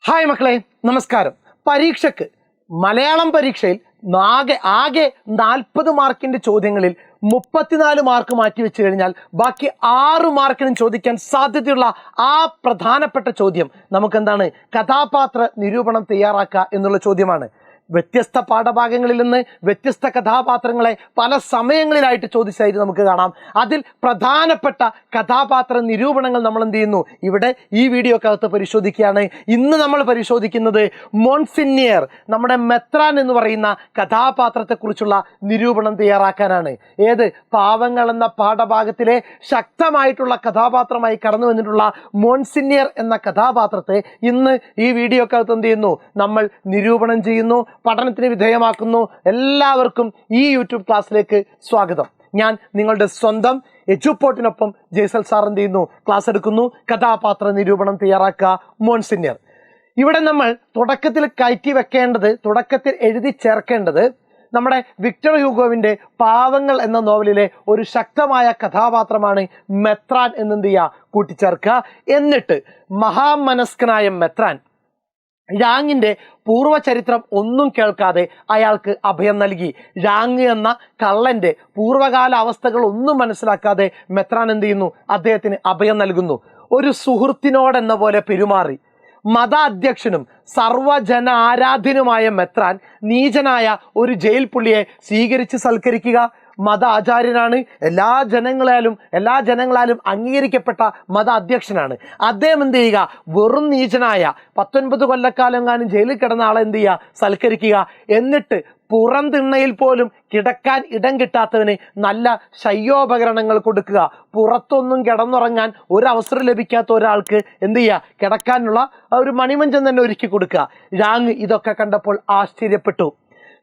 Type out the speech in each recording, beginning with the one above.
Hi മക്കളെ, നമസ്കാരം. പരീക്ഷയ്ക്ക് മലയാളം പരീക്ഷയിൽ ആകെ 40 മാർക്കിന്റെ ചോദ്യങ്ങളിൽ 34 മാർക്ക് മാറ്റി വെച്ച് കഴിഞ്ഞാൽ ബാക്കി 6 മാർക്കിനും ചോദിക്കാൻ സാധ്യതയുള്ള ആ പ്രധാനപ്പെട്ട ചോദ്യം നമുക്കെന്താണ്? കഥാപാത്ര നിരൂപണം തയ്യാറാക്കുക എന്നുള്ള ചോദ്യമാണ്. വ്യത്യസ്ത പാഠഭാഗങ്ങളിൽ നിന്ന് വ്യത്യസ്ത കഥാപാത്രങ്ങളെ പല സമയങ്ങളിലായിട്ട് ചോദിച്ചായിട്ട് നമുക്ക് കാണാം. അതിൽ പ്രധാനപ്പെട്ട കഥാപാത്ര നിരൂപണങ്ങൾ നമ്മൾ എന്ത് ചെയ്യുന്നു? ഇവിടെ ഈ വീഡിയോക്കകത്ത് പരിശോധിക്കുകയാണ്. ഇന്ന് നമ്മൾ പരിശോധിക്കുന്നത് മോൺസിഞ്ഞർ, നമ്മുടെ മെത്രാൻ എന്ന് പറയുന്ന കഥാപാത്രത്തെക്കുറിച്ചുള്ള നിരൂപണം തയ്യാറാക്കാനാണ്. ഏത്? പാവങ്ങൾ എന്ന പാഠഭാഗത്തിലെ ശക്തമായിട്ടുള്ള കഥാപാത്രമായി കടന്നു വന്നിട്ടുള്ള മോൺസിഞ്ഞർ എന്ന കഥാപാത്രത്തെ ഇന്ന് ഈ വീഡിയോക്കകത്ത് എന്ത് ചെയ്യുന്നു? നമ്മൾ നിരൂപണം ചെയ്യുന്നു, പഠനത്തിന് വിധേയമാക്കുന്നു. എല്ലാവർക്കും ഈ യൂട്യൂബ് ക്ലാസ്സിലേക്ക് സ്വാഗതം. ഞാൻ നിങ്ങളുടെ സ്വന്തം എജുപോർട്ടിനൊപ്പം ജയ്സൽ സാർ എന്ത് ചെയ്യുന്നു? ക്ലാസ് എടുക്കുന്നു. കഥാപാത്ര നിരൂപണം തയ്യാറാക്കുക, മോൺസിഞ്ഞർ. ഇവിടെ നമ്മൾ തുടക്കത്തിൽ കയറ്റി വെക്കേണ്ടത്, തുടക്കത്തിൽ എഴുതി ചേർക്കേണ്ടത് നമ്മുടെ വിക്ടർ ഹ്യൂഗോവിന്റെ പാവങ്ങൾ എന്ന നോവലിലെ ഒരു ശക്തമായ കഥാപാത്രമാണ് മെത്രാൻ എന്നെന്ത് ചെയ്യുക? കൂട്ടിച്ചേർക്കുക. എന്നിട്ട് മഹാമനസ്കനായ മെത്രാൻ രാങ്ങിന്റെ പൂർവ്വചരിത്രം ഒന്നും കേൾക്കാതെ അയാൾക്ക് അഭയം നൽകി. രാങ് എന്ന കള്ളന്റെ പൂർവ്വകാല അവസ്ഥകൾ ഒന്നും മനസ്സിലാക്കാതെ മെത്രാൻ എന്ത് ചെയ്യുന്നു? അദ്ദേഹത്തിന് അഭയം നൽകുന്നു. ഒരു സുഹൃത്തിനോടെന്ന പോലെ പെരുമാറി മത അധ്യക്ഷനും സർവജന ആരാധ്യനുമായ മെത്രാൻ നീചനായ ഒരു ജയിൽ പുള്ളിയെ സ്വീകരിച്ച് സൽക്കരിക്കുക. മത ആചാര്യനാണ്, എല്ലാ ജനങ്ങളാലും അംഗീകരിക്കപ്പെട്ട മത അധ്യക്ഷനാണ്. അദ്ദേഹം എന്ത് ചെയ്യുക? വെറും നീചനായ 19 കൊല്ലക്കാലം ജയിലിൽ കിടന്ന ആളെ എന്ത് ചെയ്യുക? സൽക്കരിക്കുക. എന്നിട്ട് പുറം തിണ്ണയിൽ പോലും കിടക്കാൻ ഇടം കിട്ടാത്തവന് നല്ല ശയ്യോപകരണങ്ങൾ കൊടുക്കുക. പുറത്തൊന്നും കിടന്നുറങ്ങാൻ ഒരവസരം ലഭിക്കാത്ത ഒരാൾക്ക് എന്ത് ചെയ്യുക? കിടക്കാനുള്ള ഒരു മണിമഞ്ചം തന്നെ ഒരുക്കി കൊടുക്കുക. രാങ് ഇതൊക്കെ കണ്ടപ്പോൾ ആശ്ചര്യപ്പെട്ടു.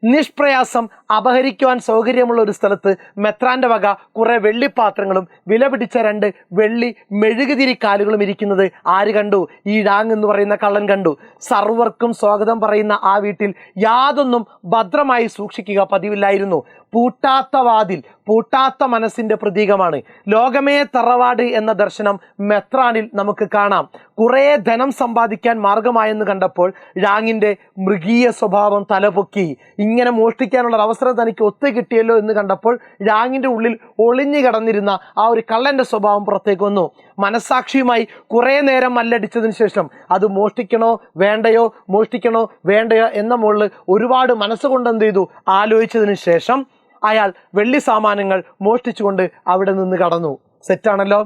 നിഷ്പ്രയാസം അപഹരിക്കുവാൻ സൗകര്യമുള്ള ഒരു സ്ഥലത്ത് മെത്രാന്റെ വക കുറെ വെള്ളിപ്പാത്രങ്ങളും വില പിടിച്ച 2 വെള്ളി മെഴുകുതിരി കാലുകളും ഇരിക്കുന്നത് ആര് കണ്ടു? ഈ രാങ് എന്ന് പറയുന്ന കള്ളൻ കണ്ടു. സർവർക്കും സ്വാഗതം പറയുന്ന ആ വീട്ടിൽ യാതൊന്നും ഭദ്രമായി സൂക്ഷിക്കുക പതിവില്ലായിരുന്നു. പൂട്ടാത്ത വാതിൽ പൂട്ടാത്ത മനസ്സിന്റെ പ്രതീകമാണ്. ലോകമേ തറവാട് എന്ന ദർശനം മെത്രാനിൽ നമുക്ക് കാണാം. കുറേ ധനം സമ്പാദിക്കാൻ മാർഗമായെന്ന് കണ്ടപ്പോൾ രാങ്ങിന്റെ മൃഗീയ സ്വഭാവം തലപൊക്കി. ഇങ്ങനെ മോഷ്ടിക്കാനുള്ള അവസരം തനിക്ക് ഒത്തു കിട്ടിയല്ലോ എന്ന് കണ്ടപ്പോൾ രാങ്ങിന്റെ ഉള്ളിൽ ഒളിഞ്ഞു കിടന്നിരുന്ന ആ ഒരു കള്ളന്റെ സ്വഭാവം പുറത്തേക്ക് വന്നു. മനസാക്ഷിയുമായി കുറേ നേരം മല്ലടിച്ചതിന് ശേഷം അത് മോഷ്ടിക്കണോ വേണ്ടയോ എന്ന മുകളിൽ ഒരുപാട് മനസ്സുകൊണ്ട് എന്ത് ചെയ്തു? ആലോചിച്ചതിന് ശേഷം അയാൾ വെള്ളി സാമാനങ്ങൾ മോഷ്ടിച്ചുകൊണ്ട് അവിടെ നിന്ന് കടന്നു. സെറ്റാണല്ലോ.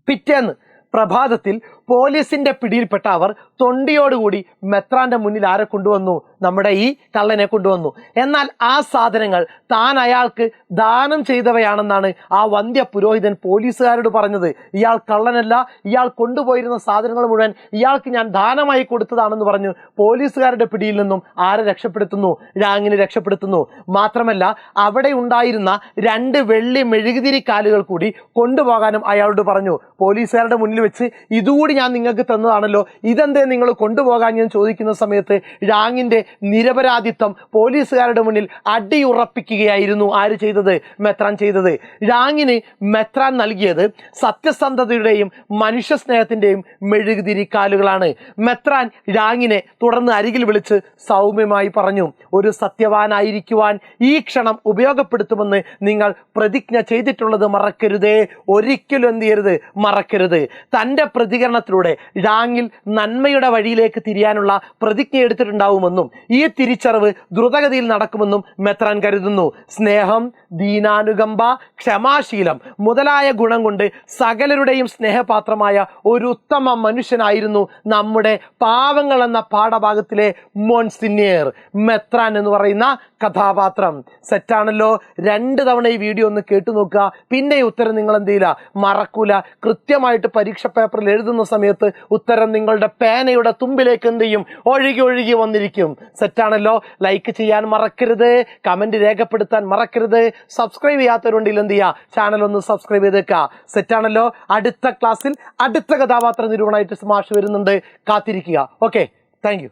പിറ്റേന്ന് പ്രഭാതത്തിൽ പോലീസിന്റെ പിടിയിൽപ്പെട്ട അവർ തൊണ്ടിയോടുകൂടി മെത്രാന്റെ മുന്നിൽ ആരെ കൊണ്ടുവന്നു? നമ്മുടെ ഈ കള്ളനെ കൊണ്ടുവന്നു. എന്നാൽ ആ സാധനങ്ങൾ താൻ അയാൾക്ക് ദാനം ചെയ്തവയാണെന്നാണ് ആ വന്ധ്യ പുരോഹിതൻ പോലീസുകാരോട് പറഞ്ഞത്. ഇയാൾ കള്ളനല്ല, ഇയാൾ കൊണ്ടുപോയിരുന്ന സാധനങ്ങൾ മുഴുവൻ ഇയാൾക്ക് ഞാൻ ദാനമായി കൊടുത്തതാണെന്ന് പറഞ്ഞു പോലീസുകാരുടെ പിടിയിൽ നിന്നും ആരെ രക്ഷപ്പെടുത്തുന്നു? രാങ്ങിനെ രക്ഷപ്പെടുത്തുന്നു. മാത്രമല്ല അവിടെ ഉണ്ടായിരുന്ന 2 വെള്ളി മെഴുകുതിരി കാലുകൾ കൂടി കൊണ്ടുപോകാനും അയാളോട് പറഞ്ഞു. പോലീസുകാരുടെ മുന്നിൽ വെച്ച് ഇതുകൂടി ഞാൻ നിങ്ങൾക്ക് തന്നതാണല്ലോ, ഇതെന്തേ നിങ്ങൾ കൊണ്ടുപോകാൻ ഞാൻ ചോദിക്കുന്ന സമയത്ത് രാങ്ങിന്റെ നിരപരാധിത്വം പോലീസുകാരുടെ മുന്നിൽ അടിയുറപ്പിക്കുകയായിരുന്നു ആര് ചെയ്തത്? മെത്രാൻ ചെയ്തത്. രാങ്ങിന് മെത്രാൻ നൽകിയത് സത്യസന്ധതയുടെയും മനുഷ്യ സ്നേഹത്തിന്റെയും മെഴുകുതിരി കാലുകളാണ്. മെത്രാൻ രാങ്ങിനെ തുടർന്ന് അരികിൽ വിളിച്ച് സൗമ്യമായി പറഞ്ഞു, ഒരു സത്യവാനായിരിക്കുവാൻ ഈ ക്ഷണം ഉപയോഗപ്പെടുത്തുമെന്ന് നിങ്ങൾ പ്രതിജ്ഞ ചെയ്തിട്ടുള്ളത് മറക്കരുതേ. ഒരിക്കലും എന്ത് ചെയ്യരുത്? മറക്കരുത്. തൻ്റെ പ്രതികരണത്തിലൂടെ രാങ്ങിൽ നന്മയുടെ വഴിയിലേക്ക് തിരിയാനുള്ള പ്രതിജ്ഞ എടുത്തിട്ടുണ്ടാവുമെന്നും ഈ തിരിച്ചറിവ് ദ്രുതഗതിയിൽ നടക്കുമെന്നും മെത്രാൻ കരുതുന്നു. സ്നേഹം, ദീനാനുകമ്പ, ക്ഷമാശീലം മുതലായ ഗുണം കൊണ്ട് സകലരുടെയും സ്നേഹപാത്രമായ ഒരു ഉത്തമ മനുഷ്യനായിരുന്നു നമ്മുടെ പാവങ്ങൾ എന്ന പാഠഭാഗത്തിലെ മോൺസിഞ്ഞർ, മെത്രാൻ എന്ന് പറയുന്ന കഥാപാത്രം. സെറ്റാണല്ലോ. 2 തവണ ഈ വീഡിയോ ഒന്ന് കേട്ടു നോക്കുക. പിന്നെ ഈ ഉത്തരം നിങ്ങൾ എന്ത് ചെയ്യില്ല? മറക്കൂല. കൃത്യമായിട്ട് പരീക്ഷ പേപ്പറിൽ എഴുതുന്ന സമയത്ത് ഉത്തരം നിങ്ങളുടെ പേനയുടെ തുമ്പിലേക്ക് എന്ത് ചെയ്യും? ഒഴുകി വന്നിരിക്കും. സെറ്റാണല്ലോ. ലൈക്ക് ചെയ്യാൻ മറക്കരുത്, കമന്റ് രേഖപ്പെടുത്താൻ മറക്കരുത്. സബ്സ്ക്രൈബ് ചെയ്യാത്തവരുണ്ടെങ്കിൽ എന്ത് ചെയ്യുക? ചാനൽ ഒന്ന് സബ്സ്ക്രൈബ് ചെയ്തേക്കുക. സെറ്റാണല്ലോ. അടുത്ത ക്ലാസ്സിൽ അടുത്ത കഥാപാത്ര നിരൂപണമായിട്ട് മാഷ് വരുന്നുണ്ട്. കാത്തിരിക്കുക. Okay, thank you.